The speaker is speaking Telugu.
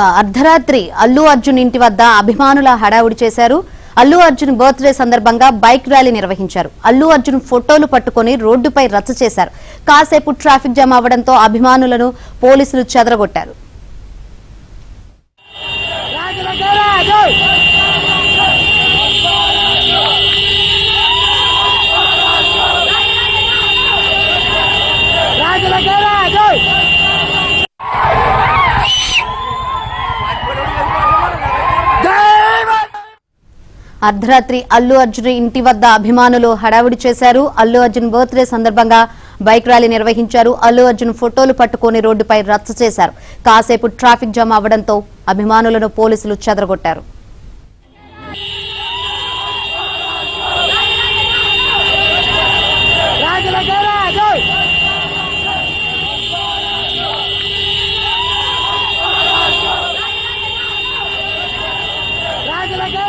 అర్ధరాత్రి అల్లు అర్జున్ ఇంటి వద్ద అభిమానుల హడావుడి చేశారు. అల్లు అర్జున్ బర్త్డే సందర్భంగా బైక్ ర్యాలీ నిర్వహించారు. అల్లు అర్జున్ ఫోటోలు పట్టుకుని రోడ్డుపై రచ్చ చేశారు. కాసేపు ట్రాఫిక్ జామ్ అవ్వడంతో అభిమానులను పోలీసులు చెదరగొట్టారు. అర్ధరాత్రి అల్లు అర్జున్ ఇంటి వద్ద అభిమానులు హడావుడి చేశారు. అల్లు అర్జున్ బర్త్డే సందర్భంగా బైక్ ర్యాలీ నిర్వహించారు. అల్లు అర్జున్ ఫోటోలు పట్టుకుని రోడ్డుపై రచ్చ చేశారు. కాసేపు ట్రాఫిక్ జామ్ అవ్వడంతో అభిమానులను పోలీసులు చెదరగొట్టారు. రాజుల